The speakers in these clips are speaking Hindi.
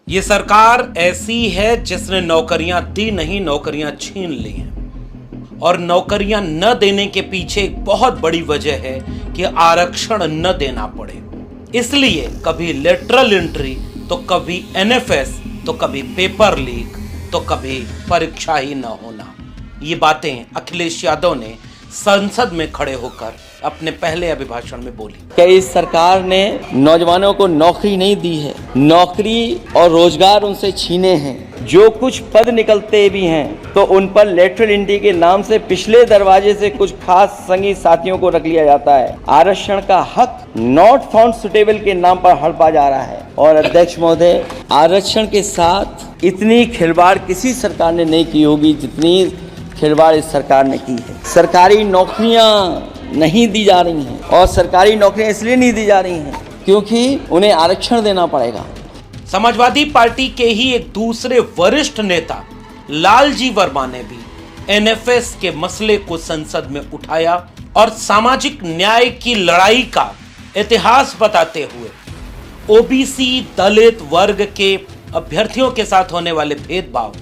ये सरकार ऐसी है जिसने नौकरियां दी नहीं, नौकरियां छीन ली हैं। और नौकरियां न देने के पीछे एक बहुत बड़ी वजह है कि आरक्षण न देना पड़े। इसलिए कभी लेटरल एंट्री तो कभी एनएफएस तो कभी पेपर लीक तो कभी परीक्षा ही न होना। ये बातें अखिलेश यादव ने संसद में खड़े होकर अपने पहले अभिभाषण में बोली। क्या इस सरकार ने नौजवानों को नौकरी नहीं दी है, नौकरी और रोजगार उनसे छीने हैं। जो कुछ पद निकलते भी हैं तो उन पर लेटरल एंट्री के नाम से पिछले दरवाजे से कुछ खास संगी साथियों को रख लिया जाता है। आरक्षण का हक नॉट फाउंड सुटेबल के नाम पर हड़पा जा रहा है। और अध्यक्ष महोदय, आरक्षण के साथ इतनी खिलवाड़ किसी सरकार ने नहीं की होगी जितनी खिलवाड़ इस सरकार ने की है। सरकारी नौकरियां नहीं दी जा रही हैं, और सरकारी नौकरियां इसलिए नहीं दी जा रही हैं क्योंकि उन्हें आरक्षण देना पड़ेगा। समाजवादी पार्टी के ही एक दूसरे वरिष्ठ नेता लालजी वर्मा ने भी एनएफएस के मसले को संसद में उठाया और सामाजिक न्याय की लड़ाई का इतिहास बताते हुए ओबीसी दलित वर्ग के अभ्यर्थियों के साथ होने वाले भेदभाव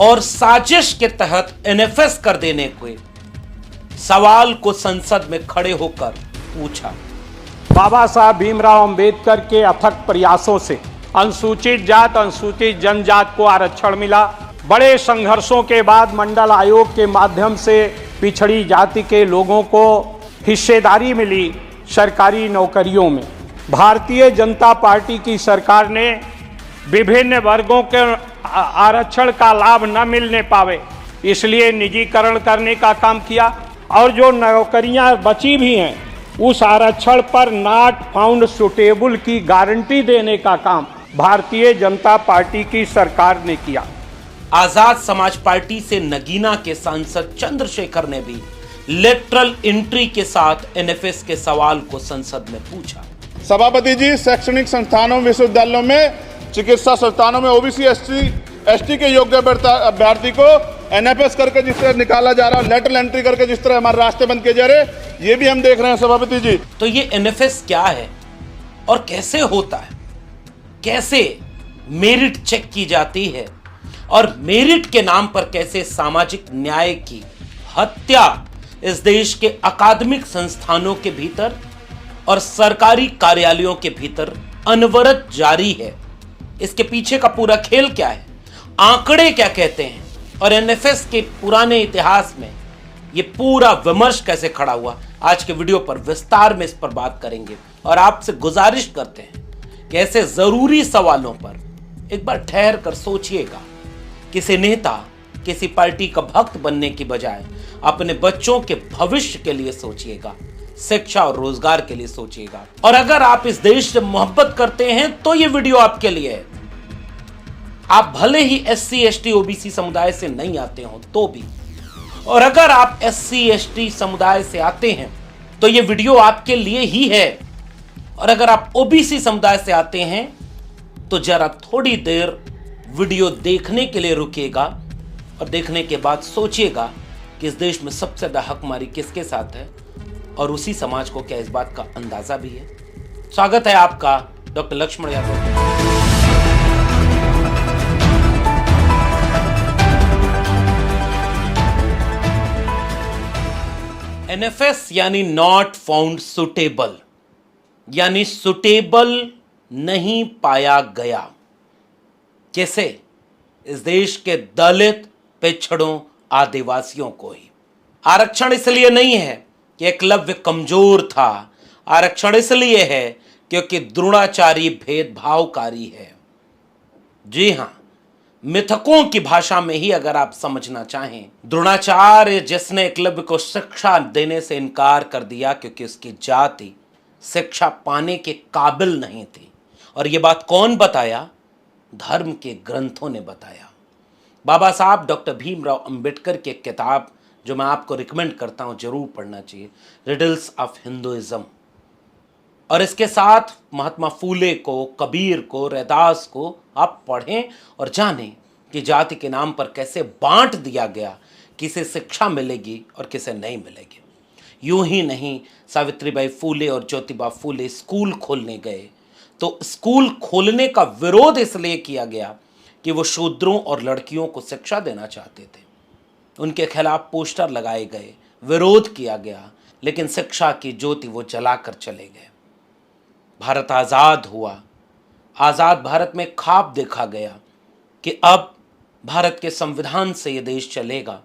और साजिश के तहत एनएफएस कर देने के सवाल को संसद में खड़े होकर पूछा। बाबा साहब भीमराव अंबेडकर के अथक प्रयासों से अनुसूचित जात अनुसूचित जनजात को आरक्षण मिला। बड़े संघर्षों के बाद मंडल आयोग के माध्यम से पिछड़ी जाति के लोगों को हिस्सेदारी मिली सरकारी नौकरियों में। भारतीय जनता पार्टी की सरकार ने विभिन्न वर्गों के आरक्षण का लाभ न मिलने पावे इसलिए निजीकरण करने का काम किया, और जो नौकरियां बची भी हैं उस आरक्षण पर नॉट फाउंड सुटेबल की गारंटी देने का काम भारतीय जनता पार्टी की सरकार ने किया। आजाद समाज पार्टी से नगीना के सांसद चंद्रशेखर ने भी लेटरल एंट्री के साथ एनएफएस के सवाल को संसद में पूछा। सभापति जी, शैक्षणिक संस्थानों विश्वविद्यालयों में चिकित्सा संस्थानों में ओबीसी एसटी के योग्य अभ्यर्थी को एनएफएस करके जिस तरह निकाला जा रहा है, लेटरल एंट्री करके जिस तरह हमारे रास्ते बंद किए जा रहे, ये भी हम देख रहे हैं सभापति जी। तो ये एनएफएस क्या है और कैसे होता है, कैसे मेरिट चेक की जाती है और मेरिट के नाम पर कैसे सामाजिक न्याय की हत्या इस देश के अकादमिक संस्थानों के भीतर और सरकारी कार्यालयों के भीतर अनवरत जारी है, इसके पीछे का पूरा खेल क्या है, आंकड़े क्या कहते हैं और एनएफएस के पुराने इतिहास में ये पूरा विमर्श कैसे खड़ा हुआ, आज के वीडियो पर विस्तार में इस पर बात करेंगे। और आपसे गुजारिश करते हैं कि ऐसे जरूरी सवालों पर एक बार ठहर कर सोचिएगा। किसी नेता किसी पार्टी का भक्त बनने की बजाय अपने बच्चों के भविष्य के लिए सोचिएगा, शिक्षा और रोजगार के लिए सोचिएगा। और अगर आप इस देश से मोहब्बत करते हैं तो ये वीडियो आपके लिए है। आप भले ही एससी एसटी ओबीसी समुदाय से नहीं आते हो तो भी, और अगर आप एससी एसटी समुदाय से आते हैं तो ये वीडियो आपके लिए ही है, और अगर आप ओबीसी समुदाय से आते हैं तो जरा थोड़ी देर वीडियो देखने के लिए रुकिएगा और देखने के बाद सोचिएगा कि इस देश में सबसे ज्यादा हकमारी किसके साथ है, और उसी समाज को क्या इस बात का अंदाजा भी है। स्वागत है आपका डॉक्टर लक्ष्मण यादव। एनएफएस यानी नॉट फाउंड सुटेबल, यानी सुटेबल नहीं पाया गया। कैसे? इस देश के दलित, पिछड़ों, आदिवासियों को ही। आरक्षण इसलिए नहीं है कि एकलव्य कमजोर था, आरक्षण इसलिए है क्योंकि द्रोणाचारी भेदभावकारी है। जी हां, मिथकों की भाषा में ही अगर आप समझना चाहें, द्रोणाचार्य जिसने एकलव्य को शिक्षा देने से इनकार कर दिया क्योंकि उसकी जाति शिक्षा पाने के काबिल नहीं थी। और यह बात कौन बताया? धर्म के ग्रंथों ने बताया। बाबा साहब डॉक्टर भीमराव अंबेडकर की किताब जो मैं आपको रिकमेंड करता हूं, जरूर पढ़ना चाहिए, रिडल्स ऑफ हिंदुइज्म। और इसके साथ महात्मा फूले को, कबीर को, रैदास को आप पढ़ें और जानें कि जाति के नाम पर कैसे बांट दिया गया, किसे शिक्षा मिलेगी और किसे नहीं मिलेगी। यूं ही नहीं, सावित्रीबाई फूले और ज्योतिबा फूले स्कूल खोलने गए तो स्कूल खोलने का विरोध इसलिए किया गया कि वो शूद्रों और लड़कियों को शिक्षा देना चाहते थे। उनके खिलाफ पोस्टर लगाए गए, विरोध किया गया, लेकिन शिक्षा की ज्योति वो जलाकर चले गए। भारत आज़ाद हुआ। आज़ाद भारत में ख्वाब देखा गया कि अब भारत के संविधान से ये देश चलेगा।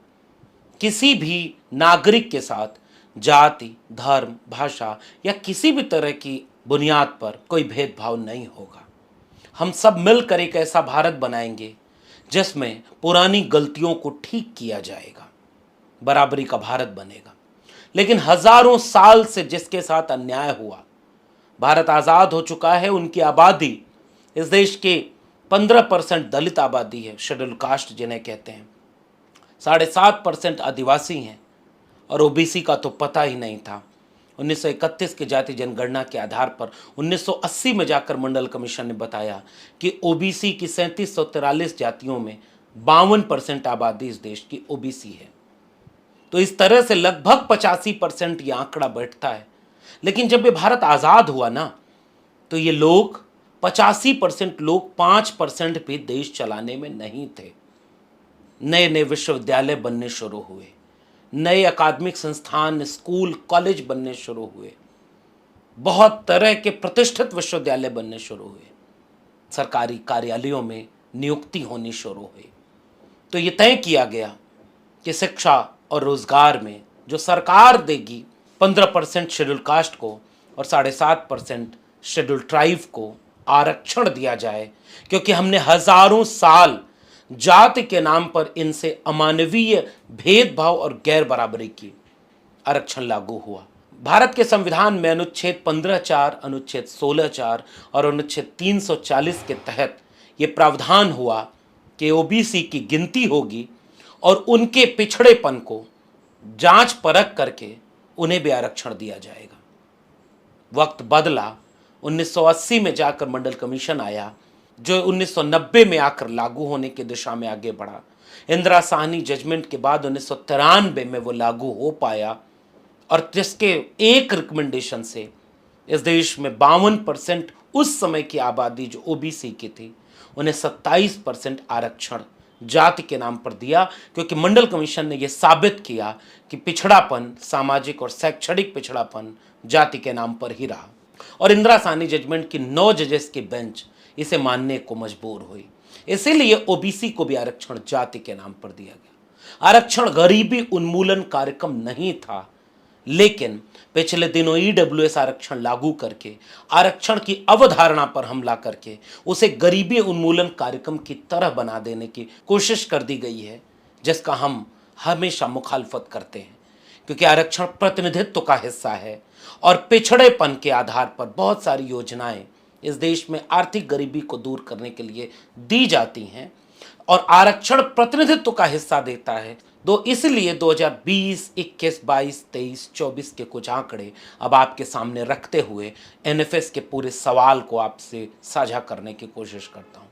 किसी भी नागरिक के साथ जाति, धर्म, भाषा या किसी भी तरह की बुनियाद पर कोई भेदभाव नहीं होगा। हम सब मिलकर एक ऐसा भारत बनाएंगे जिसमें पुरानी गलतियों को ठीक किया जाएगा, बराबरी का भारत बनेगा। लेकिन हजारों साल से जिसके साथ अन्याय हुआ, भारत आज़ाद हो चुका है, उनकी आबादी, इस देश के 15% दलित आबादी है, शेड्यूल कास्ट जिन्हें कहते हैं, 7.5% आदिवासी हैं, और ओबीसी का तो पता ही नहीं था। 1931 की जाति जनगणना के आधार पर 1980 में जाकर मंडल कमीशन ने बताया कि ओबीसी की 3743 जातियों में 52% आबादी इस देश की ओबीसी है। तो इस तरह से लगभग 85% ये आंकड़ा बैठता है। लेकिन जब ये भारत आज़ाद हुआ ना, तो ये लोग 85% लोग 5% भी देश चलाने में नहीं थे। नए नए विश्वविद्यालय बनने शुरू हुए, नए अकादमिक संस्थान, स्कूल, कॉलेज बनने शुरू हुए, बहुत तरह के प्रतिष्ठित विश्वविद्यालय बनने शुरू हुए, सरकारी कार्यालयों में नियुक्ति होनी शुरू हुई। तो ये तय किया गया कि शिक्षा और रोजगार में जो सरकार देगी 15% शेड्यूल कास्ट को और 7.5% शेड्यूल ट्राइब को आरक्षण दिया जाए, क्योंकि हमने हजारों साल जाति के नाम पर इनसे अमानवीय भेदभाव और गैर बराबरी की। आरक्षण लागू हुआ। भारत के संविधान में अनुच्छेद 15(4), अनुच्छेद 16(4) और अनुच्छेद 340 के तहत ये प्रावधान हुआ कि ओबीसी की गिनती होगी और उनके पिछड़ेपन को जांच परख करके उन्हें भी आरक्षण दिया जाएगा। वक्त बदला, 1980 में जाकर मंडल कमीशन आया, जो 1990 में आकर लागू होने की दिशा में आगे बढ़ा। इंदिरा साहनी जजमेंट के बाद 1993 में वो लागू हो पाया, और जिसके एक रिकमेंडेशन से इस देश में 52% उस समय की आबादी जो ओबीसी की थी, उन्हें 27% आरक्षण जाति के नाम पर दिया, क्योंकि मंडल कमीशन ने यह साबित किया कि पिछड़ापन, सामाजिक और शैक्षणिक पिछड़ापन जाति के नाम पर ही रहा। और इंदिरा साहनी जजमेंट की 9 जजेस की बेंच इसे मानने को मजबूर हुई। इसीलिए ओबीसी को भी आरक्षण जाति के नाम पर दिया गया। आरक्षण गरीबी उन्मूलन कार्यक्रम नहीं था, लेकिन पिछले दिनों ईडब्ल्यूएस आरक्षण लागू करके आरक्षण की अवधारणा पर हमला करके उसे गरीबी उन्मूलन कार्यक्रम की तरह बना देने की कोशिश कर दी गई है, जिसका हम हमेशा मुखालफत करते हैं, क्योंकि आरक्षण प्रतिनिधित्व का हिस्सा है और पिछड़ेपन के आधार पर बहुत सारी योजनाएं इस देश में आर्थिक गरीबी को दूर करने के लिए दी जाती हैं, और आरक्षण प्रतिनिधित्व का हिस्सा देता है। तो इसलिए 2020, 21, 22, 23, 24 के कुछ आंकड़े अब आपके सामने रखते हुए एनएफएस के पूरे सवाल को आपसे साझा करने की कोशिश करता हूं।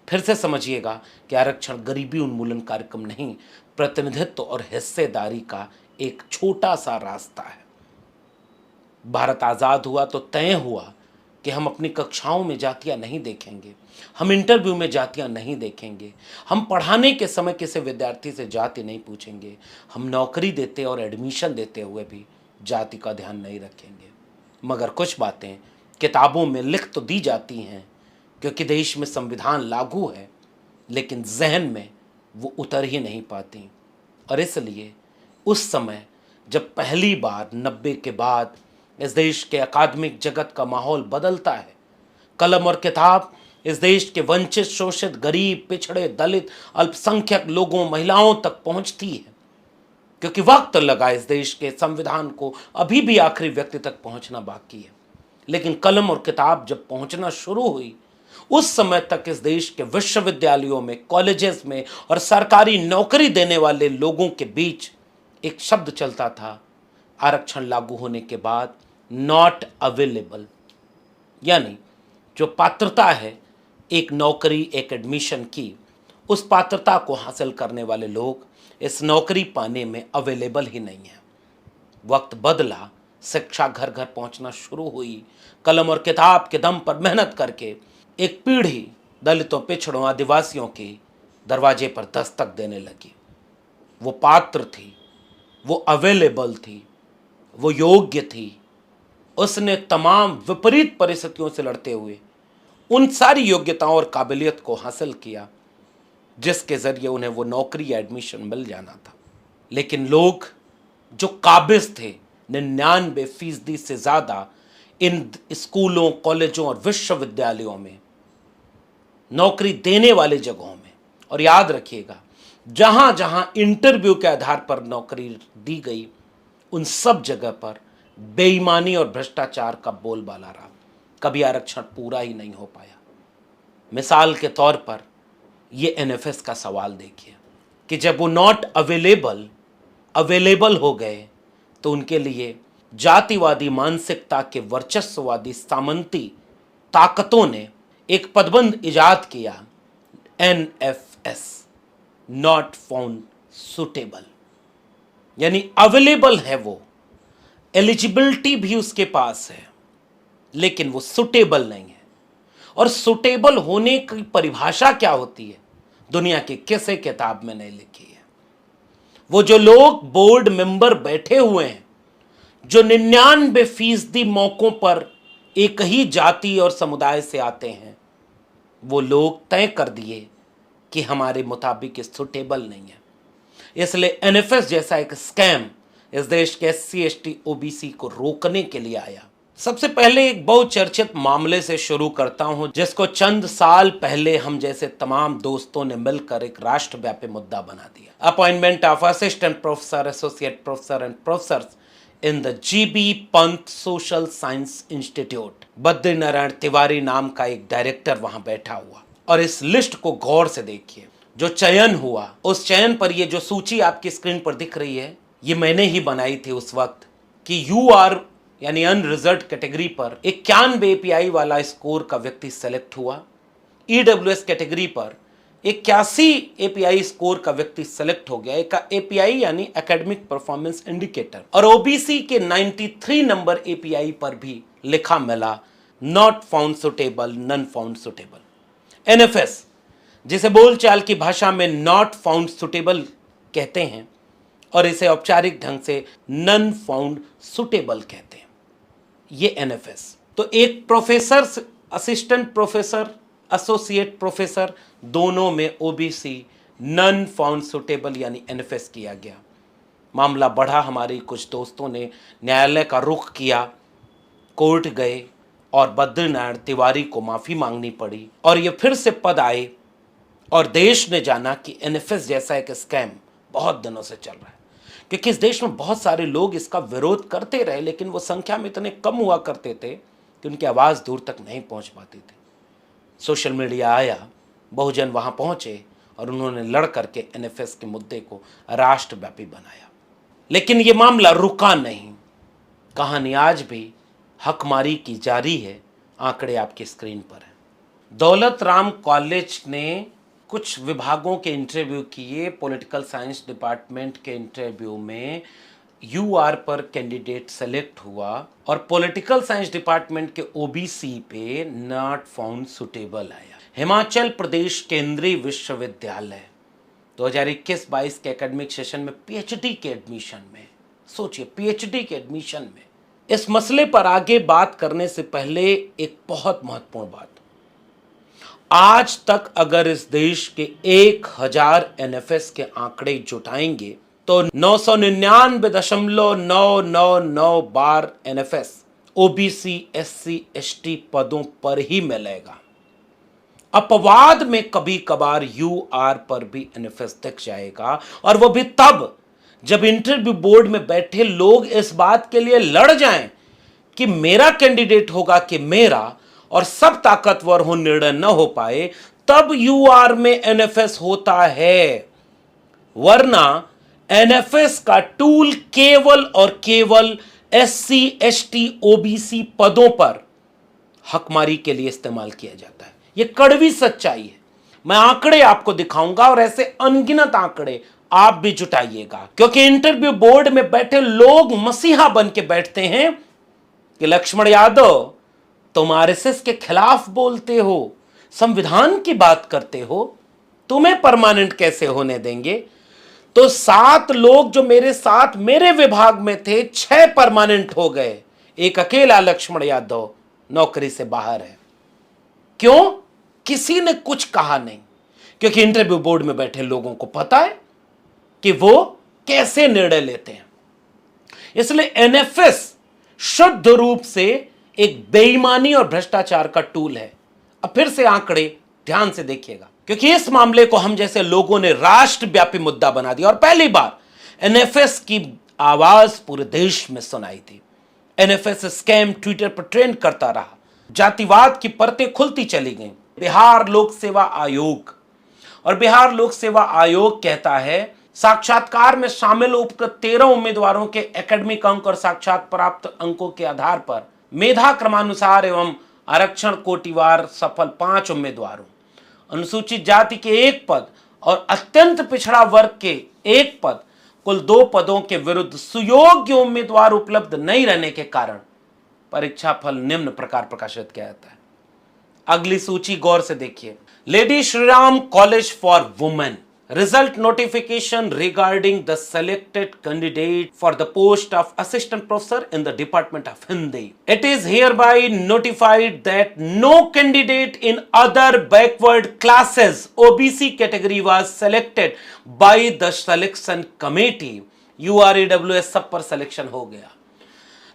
फिर से समझिएगा कि आरक्षण गरीबी उन्मूलन कार्यक्रम नहीं, प्रतिनिधित्व और हिस्सेदारी का एक छोटा सा रास्ता है। भारत आज़ाद हुआ तो तय हुआ कि हम अपनी कक्षाओं में जातियां नहीं देखेंगे, हम इंटरव्यू में जातियां नहीं देखेंगे, हम पढ़ाने के समय किसी विद्यार्थी से जाति नहीं पूछेंगे, हम नौकरी देते और एडमिशन देते हुए भी जाति का ध्यान नहीं रखेंगे। मगर कुछ बातें किताबों में लिख तो दी जाती हैं, क्योंकि देश में संविधान लागू है, लेकिन जहन में वो उतर ही नहीं पाती। और इसलिए उस समय जब पहली बार 90 के बाद इस देश के अकादमिक जगत का माहौल बदलता है, कलम और किताब इस देश के वंचित, शोषित, गरीब, पिछड़े, दलित, अल्पसंख्यक लोगों, महिलाओं तक पहुंचती है, क्योंकि वक्त लगा इस देश के संविधान को अभी भी आखिरी व्यक्ति तक पहुंचना बाकी है। लेकिन कलम और किताब जब पहुंचना शुरू हुई, उस समय तक इस देश के विश्वविद्यालयों में, कॉलेजेस में और सरकारी नौकरी देने वाले लोगों के बीच एक शब्द चलता था, आरक्षण लागू होने के बाद नॉट अवेलेबल, यानी जो पात्रता है एक नौकरी, एक एडमिशन की, उस पात्रता को हासिल करने वाले लोग इस नौकरी पाने में अवेलेबल ही नहीं है। वक्त बदला शिक्षा घर घर पहुंचना शुरू हुई। कलम और किताब के दम पर मेहनत करके एक पीढ़ी दलितों, पिछड़ों, आदिवासियों के दरवाजे पर दस्तक देने लगी। वो पात्र थी, वो अवेलेबल थी, वो योग्य थी। उसने तमाम विपरीत परिस्थितियों से लड़ते हुए उन सारी योग्यताओं और काबिलियत को हासिल किया जिसके जरिए उन्हें वो नौकरी या एडमिशन मिल जाना था। लेकिन लोग जो काबिज थे, 99% से ज़्यादा इन स्कूलों, कॉलेजों और विश्वविद्यालयों में, नौकरी देने वाले जगहों में, और याद रखिएगा जहां जहां इंटरव्यू के आधार पर नौकरी दी गई उन सब जगह पर बेईमानी और भ्रष्टाचार का बोलबाला रहा। कभी आरक्षण पूरा ही नहीं हो पाया। मिसाल के तौर पर ये एनएफएस का सवाल देखिए कि जब वो नॉट अवेलेबल हो गए तो उनके लिए जातिवादी मानसिकता के वर्चस्ववादी सामंती ताकतों ने एक पदबंध इजाद किया, एनएफएस, नॉट फाउंड सुटेबल। यानी अवेलेबल है वो, एलिजिबिलिटी भी उसके पास है, लेकिन वो सुटेबल नहीं है। और सुटेबल होने की परिभाषा क्या होती है, दुनिया की किसी किताब में नहीं लिखी है। वो जो लोग बोर्ड मेंबर बैठे हुए हैं, जो 99% मौकों पर एक ही जाति और समुदाय से आते हैं, वो लोग तय कर दिए कि हमारे मुताबिक सुटेबल नहीं है। इसलिए एनएफएस जैसा एक स्कैम इस देश के SC ST OBC को रोकने के लिए आया। सबसे पहले एक बहुचर्चित मामले से शुरू करता हूं जिसको चंद साल पहले हम जैसे तमाम दोस्तों ने मिलकर एक राष्ट्रव्यापी मुद्दा बना दिया। Appointment of assistant professor, associate professor and professors in the GB Pant social science institute. Badrinarayan Tiwari नाम का एक डायरेक्टर वहां बैठा हुआ। और इस लिस्ट को गौर से देखिए, जो चयन हुआ उस चयन पर, ये जो सूची आपकी स्क्रीन पर दिख रही है, ये मैंने ही बनाई थी उस वक्त कि UR यानी अनरिजर्व्ड कैटेगरी पर 91 API वाला स्कोर का व्यक्ति सेलेक्ट हुआ। EWS कैटेगरी पर 81 API स्कोर का व्यक्ति सेलेक्ट हो गया, एक API यानी एकेडमिक परफॉर्मेंस इंडिकेटर। और OBC के 93 नंबर API पर भी लिखा मिला not found suitable, none found suitable. NFS, जिसे बोलचाल की भाषा में नॉट फाउंड सुटेबल कहते हैं और इसे औपचारिक ढंग से नन फाउंड सुटेबल कहते हैं, ये एनएफएस। तो एक professor, assistant professor, associate professor, दोनों में OBC नन फाउंड सुटेबल यानी एनएफएस किया गया। मामला बढ़ा, हमारे कुछ दोस्तों ने न्यायालय का रुख किया, कोर्ट गए और बद्रीनारायण तिवारी को माफी मांगनी पड़ी और ये फिर से पद आए और देश ने जाना कि एनएफएस जैसा एक स्कैम बहुत दिनों से चल रहा है। क्योंकि इस देश में बहुत सारे लोग इसका विरोध करते रहे, लेकिन वो संख्या में इतने कम हुआ करते थे कि उनकी आवाज़ दूर तक नहीं पहुंच पाती थी। सोशल मीडिया आया, बहुजन वहां पहुंचे और उन्होंने लड़ करके एनएफएस के मुद्दे को राष्ट्रव्यापी बनाया। लेकिन ये मामला रुका नहीं, कहानी आज भी हकमारी की जारी है। आंकड़े आपकी स्क्रीन पर हैं। दौलत राम कॉलेज ने कुछ विभागों के इंटरव्यू किए। पॉलिटिकल साइंस डिपार्टमेंट के इंटरव्यू में UR पर कैंडिडेट सेलेक्ट हुआ और पॉलिटिकल साइंस डिपार्टमेंट के OBC पे नॉट फाउंड सुटेबल आया। हिमाचल प्रदेश केंद्रीय विश्वविद्यालय 2021-22 के एकेडमिक सेशन में PhD के एडमिशन में, सोचिए PhD के एडमिशन में। इस मसले पर आगे बात करने से पहले एक बहुत महत्वपूर्ण बात, आज तक अगर इस देश के 1000 एनएफएस के आंकड़े जुटाएंगे तो 999.999 बार एनएफएस OBC SC ST पदों पर ही मिलेगा। अपवाद में कभी कभार UR पर भी एनएफएस दिख जाएगा, और वो भी तब जब इंटरव्यू बोर्ड में बैठे लोग इस बात के लिए लड़ जाएं कि मेरा कैंडिडेट होगा कि मेरा, और सब ताकतवर हो, निर्णय न हो पाए, तब UR में एनएफएस होता है। वरना एनएफएस का टूल केवल और केवल SC ST OBC पदों पर हकमारी के लिए इस्तेमाल किया जाता है। यह कड़वी सच्चाई है। मैं आंकड़े आपको दिखाऊंगा और ऐसे अनगिनत आंकड़े आप भी जुटाइएगा, क्योंकि इंटरव्यू बोर्ड में बैठे लोग मसीहा बन के बैठते हैं कि लक्ष्मण यादव तुम आरएसएस के खिलाफ बोलते हो, संविधान की बात करते हो, तुम्हें परमानेंट कैसे होने देंगे। तो 7 लोग जो मेरे साथ मेरे विभाग में थे, 6 परमानेंट हो गए, एक अकेला लक्ष्मण यादव नौकरी से बाहर है। क्यों? किसी ने कुछ कहा नहीं, क्योंकि इंटरव्यू बोर्ड में बैठे लोगों को पता है कि वो कैसे निर्णय लेते हैं। इसलिए एनएफएस शुद्ध रूप से एक बेईमानी और भ्रष्टाचार का टूल है। अब फिर से आंकड़े ध्यान से देखिएगा, क्योंकि इस मामले को हम जैसे लोगों ने राष्ट्रव्यापी मुद्दा बना दिया और पहली बार एनएफएस की आवाज पूरे देश में सुनाई थी। एनएफएस स्कैम ट्विटर पर ट्रेंड करता रहा, जातिवाद की परतें खुलती चली गईं। बिहार लोक सेवा आयोग, और बिहार लोक सेवा आयोग कहता है साक्षात्कार में शामिल उपकृत 13 उम्मीदवारों के एकेडमिक अंक और साक्षात प्राप्त अंकों के आधार पर मेधा क्रमानुसार एवं आरक्षण कोटिवार सफल 5 उम्मीदवारों, अनुसूचित जाति के 1 पद और अत्यंत पिछड़ा वर्ग के 1 पद, कुल 2 पदों के विरुद्ध सुयोग्य उम्मीदवार उपलब्ध नहीं रहने के कारण परीक्षा फल निम्न प्रकार प्रकाशित किया जाता है। अगली सूची गौर से देखिए। Lady Shriram college for women, result notification regarding the selected candidate for the post of assistant professor in the department of Hindi. It is hereby notified that no candidate in other backward classes OBC category was selected by the selection committee. UREWS सब पर सिलेक्शन हो गया।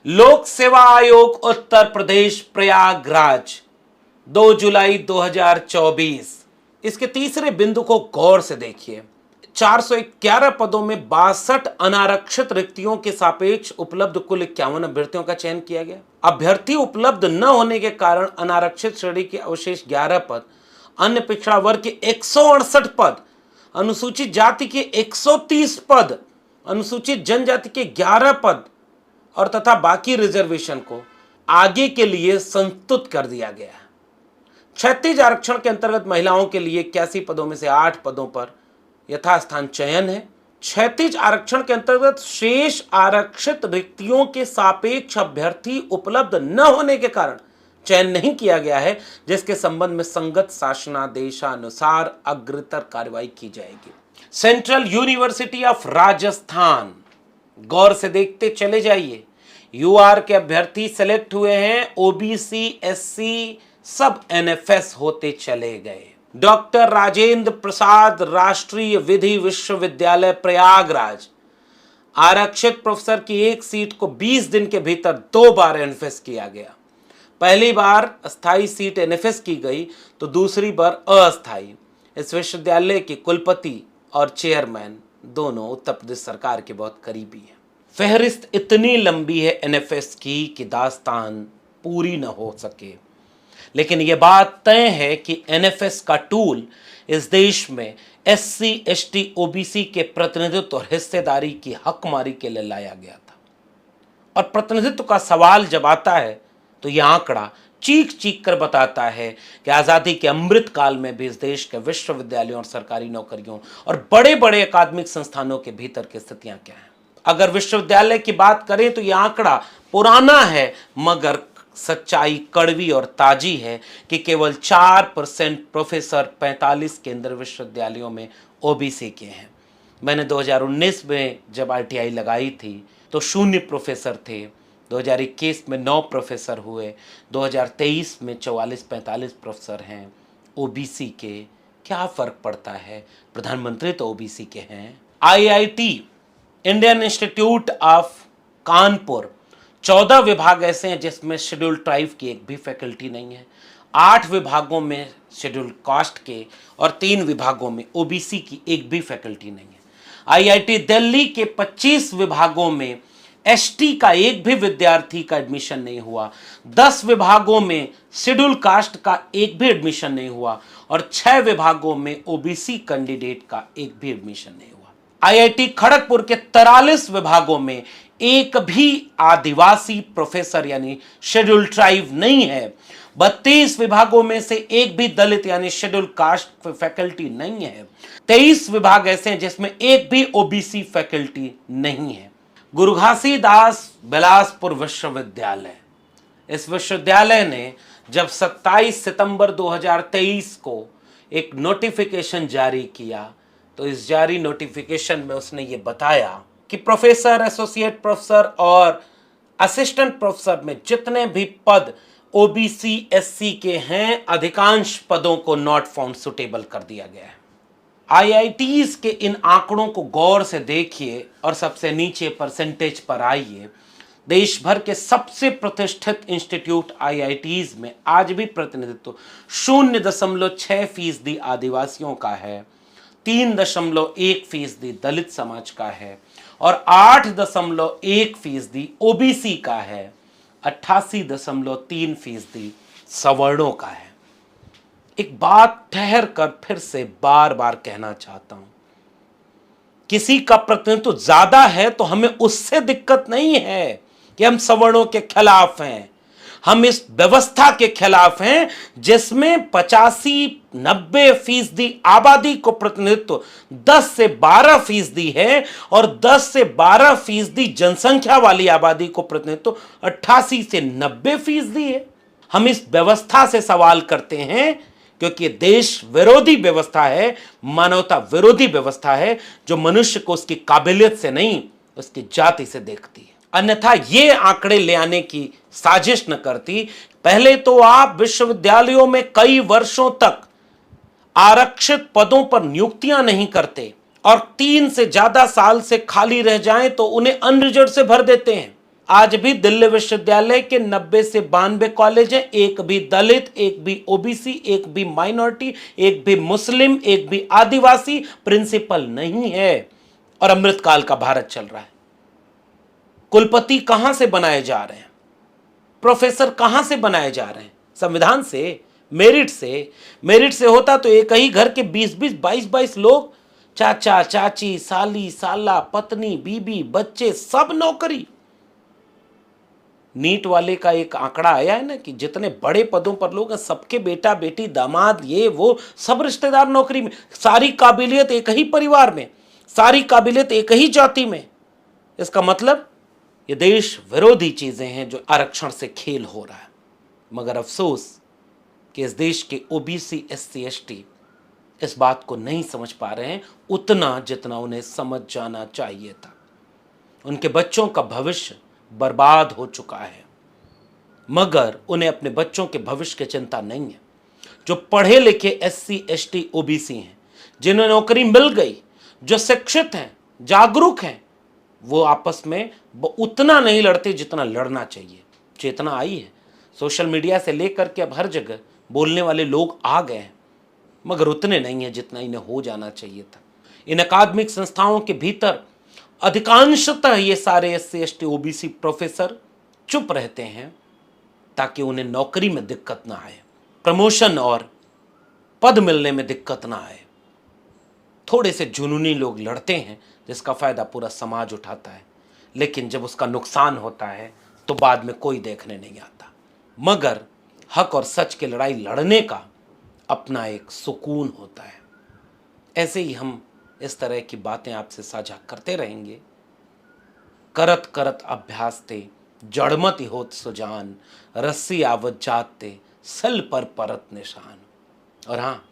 लोक सेवा आयोग उत्तर प्रदेश प्रयागराज 2 जुलाई 2024। इसके तीसरे बिंदु को गौर से देखिए। 411 पदों में 62 अनारक्षित रिक्तियों के सापेक्ष उपलब्ध कुल 51 अभ्यर्थियों का चयन किया गया। अभ्यर्थी उपलब्ध न होने के कारण अनारक्षित श्रेणी के अवशेष 11 पद, अन्य पिछड़ा वर्ग के 168 पद, अनुसूचित जाति के 130 पद, अनुसूचित जनजाति के 11 पद और तथा बाकी रिजर्वेशन को आगे के लिए संस्तुत कर दिया गया है। 36 आरक्षण के अंतर्गत महिलाओं के लिए 81 पदों में से 8 पदों पर यथास्थान चयन है। 36 आरक्षण के अंतर्गत शेष आरक्षित रिक्तियों के सापेक्ष अभ्यर्थी उपलब्ध न होने के कारण चयन नहीं किया गया है, जिसके संबंध में संगत शासनादेशानुसार अग्रतर कार्रवाई की जाएगी। सेंट्रल यूनिवर्सिटी ऑफ राजस्थान, गौर से देखते चले जाइए। यूआर के अभ्यर्थी सेलेक्ट हुए हैं, ओबीसी एससी सब एनएफएस होते चले गए। डॉक्टर राजेंद्र प्रसाद राष्ट्रीय विधि विश्वविद्यालय प्रयागराज, आरक्षित प्रोफेसर की एक सीट को 20 दिन के भीतर 2 बार एनएफएस किया गया। पहली बार अस्थाई सीट एनएफएस की गई तो दूसरी बार अस्थाई। इस विश्वविद्यालय के कुलपति और चेयरमैन दोनों उत्तर प्रदेश सरकार के बहुत करीबी हैं। फहरिस्त इतनी लंबी है एनएफएस की कि दास्तान पूरी न हो सके, लेकिन यह बात तय है कि एनएफएस का टूल इस देश में एससी एसटी ओबीसी के प्रतिनिधित्व और हिस्सेदारी की हकमारी के लिए लाया गया था। और प्रतिनिधित्व का सवाल जब आता है तो यह आंकड़ा चीख चीख कर बताता है कि आजादी के अमृत काल में भी इस देश के विश्वविद्यालयों और सरकारी नौकरियों और बड़े बड़े अकादमिक संस्थानों के भीतर की स्थितियां क्या हैं। अगर विश्वविद्यालय की बात करें तो यह आंकड़ा पुराना है, मगर सच्चाई कड़वी और ताजी है कि केवल 4% प्रोफेसर 45 केंद्रीय विश्वविद्यालयों में ओबीसी के हैं। मैंने 2019 में जब आरटीआई लगाई थी तो 0 प्रोफेसर थे, 2021 में 9 प्रोफेसर हुए, 2023 में 44-45 प्रोफेसर हैं ओबीसी के। क्या फर्क पड़ता है, प्रधानमंत्री तो ओबीसी के हैं। IIT Indian institute of Kanpur 14 विभाग ऐसे हैं जिसमें शेड्यूल ट्राइब की एक भी फैकल्टी नहीं है। 8 विभागों में शेड्यूल कास्ट के और 3 विभागों में ओबीसी की एक भी फैकल्टी नहीं है। आईआईटी दिल्ली के 25 विभागों में एसटी का एक भी विद्यार्थी का एडमिशन नहीं हुआ। 10 विभागों में शेड्यूल कास्ट का एक भी एडमिशन नहीं हुआ और 6 विभागों में ओबीसी कैंडिडेट का एक भी एडमिशन नहीं हुआ। आईआईटी खड़गपुर के 43 विभागों में एक भी आदिवासी प्रोफेसर यानी शेड्यूल ट्राइब नहीं है। 32 विभागों में से एक भी दलित यानी शेड्यूल कास्ट फैकल्टी नहीं है। 23 विभाग ऐसे हैं जिसमें एक भी ओबीसी फैकल्टी नहीं है। गुरु घासीदास बिलासपुर विश्वविद्यालय, इस विश्वविद्यालय ने जब 27 सितंबर 2023 को एक नोटिफिकेशन जारी किया तो इस जारी नोटिफिकेशन में उसने ये बताया कि प्रोफेसर, एसोसिएट प्रोफेसर और असिस्टेंट प्रोफेसर में जितने भी पद ओबीसी एससी के हैं, अधिकांश पदों को नॉट फाउंड सुटेबल कर दिया गया है। आईआईटीज के इन आंकड़ों को गौर से देखिए और सबसे नीचे परसेंटेज पर आइए। देश भर के सबसे प्रतिष्ठित इंस्टीट्यूट आईआईटीज में आज भी प्रतिनिधित्व 0.6% आदिवासियों का है, 3.1% दलित समाज का है और 8.1% ओबीसी का है, 88.3% सवर्णों का है। एक बात ठहर कर फिर से बार बार कहना चाहता हूं, किसी का प्रतिनिधित्व ज्यादा है तो हमें उससे दिक्कत नहीं है कि हम सवर्णों के खिलाफ हैं। हम इस व्यवस्था के खिलाफ हैं जिसमें 85-90% आबादी को प्रतिनिधित्व 10 से 12% है और 10 से 12% जनसंख्या वाली आबादी को प्रतिनिधित्व 88 से 90% है। हम इस व्यवस्था से सवाल करते हैं क्योंकि देश विरोधी व्यवस्था है, मानवता विरोधी व्यवस्था है जो मनुष्य को उसकी काबिलियत से नहीं उसकी जाति से देखती है। अन्यथा ये आंकड़े ले आने की साजिश न करती। पहले तो आप विश्वविद्यालयों में कई वर्षों तक आरक्षित पदों पर नियुक्तियां नहीं करते और 3 से ज्यादा साल से खाली रह जाएं तो उन्हें अनरिजर्व से भर देते हैं। आज भी दिल्ली विश्वविद्यालय के 90 से 92 कॉलेज हैं, एक भी दलित, एक भी ओबीसी, एक भी माइनॉरिटी, एक भी मुस्लिम, एक भी आदिवासी प्रिंसिपल नहीं है और अमृतकाल का भारत चल रहा है। कुलपति कहां से बनाए जा रहे हैं, प्रोफेसर कहां से बनाए जा रहे हैं? संविधान से, मेरिट से। मेरिट से होता तो एक ही घर के 20-20, 22-22 लोग, चाचा, चाची, साली, साला, पत्नी, बीबी, बच्चे, सब नौकरी। नीट वाले का एक आंकड़ा आया है ना कि जितने बड़े पदों पर लोग हैं सबके बेटा बेटी दामाद ये वो सब रिश्तेदार नौकरी में, सारी काबिलियत एक ही परिवार में, सारी काबिलियत एक ही जाति में। इसका मतलब ये देश विरोधी चीजें हैं जो आरक्षण से खेल हो रहा है। मगर अफसोस कि इस देश के ओबीसी एससी एसटी इस बात को नहीं समझ पा रहे हैं उतना जितना उन्हें समझ जाना चाहिए था। उनके बच्चों का भविष्य बर्बाद हो चुका है मगर उन्हें अपने बच्चों के भविष्य की चिंता नहीं है। जो पढ़े लिखे एससी एसटी ओबीसी हैं, जिन्हें नौकरी मिल गई, जो शिक्षित हैं, जागरूक हैं, वो आपस में उतना नहीं लड़ते जितना लड़ना चाहिए। चेतना आई है, सोशल मीडिया से लेकर के अब हर जगह बोलने वाले लोग आ गए हैं मगर उतने नहीं है जितना इन्हें हो जाना चाहिए था। इन अकादमिक संस्थाओं के भीतर अधिकांशतः ये सारे एससी एसटी ओबीसी प्रोफेसर चुप रहते हैं ताकि उन्हें नौकरी में दिक्कत ना आए, प्रमोशन और पद मिलने में दिक्कत ना आए। थोड़े से जुनूनी लोग लड़ते हैं जिसका फायदा पूरा समाज उठाता है, लेकिन जब उसका नुकसान होता है तो बाद में कोई देखने नहीं आता। मगर हक और सच की लड़ाई लड़ने का अपना एक सुकून होता है। ऐसे ही हम इस तरह की बातें आपसे साझा करते रहेंगे। करत करत अभ्यास ते जड़मति होत सुजान, रस्सी आवत जाते सल पर परत निशान। और हाँ,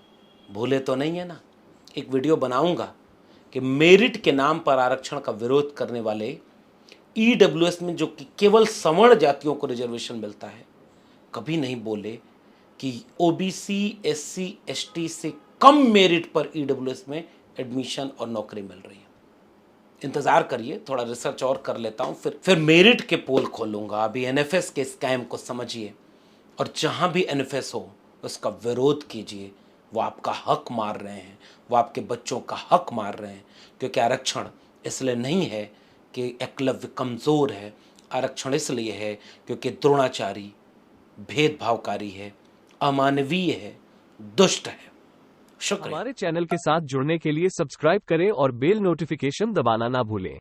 भूले तो नहीं है ना, एक वीडियो बनाऊंगा कि मेरिट के नाम पर आरक्षण का विरोध करने वाले ईडब्ल्यूएस में जो कि केवल सवर्ण जातियों को रिजर्वेशन मिलता है, कभी नहीं बोले कि ओबीसी एससी एसटी से कम मेरिट पर ईडब्ल्यूएस में एडमिशन और नौकरी मिल रही है। इंतजार करिए, थोड़ा रिसर्च और कर लेता हूं, फिर मेरिट के पोल खोलूंगा। अभी एनएफएस के स्कैम को समझिए और जहां भी एनएफएस हो उसका विरोध कीजिए। वो आपका हक मार रहे हैं, वो आपके बच्चों का हक मार रहे हैं। क्योंकि आरक्षण इसलिए नहीं है कि एकलव्य कमज़ोर है, आरक्षण इसलिए है क्योंकि द्रोणाचारी, भेदभावकारी है, अमानवीय है, दुष्ट है। शुक्रिया। हमारे चैनल के साथ जुड़ने के लिए सब्सक्राइब करें और बेल नोटिफिकेशन दबाना ना भूलें।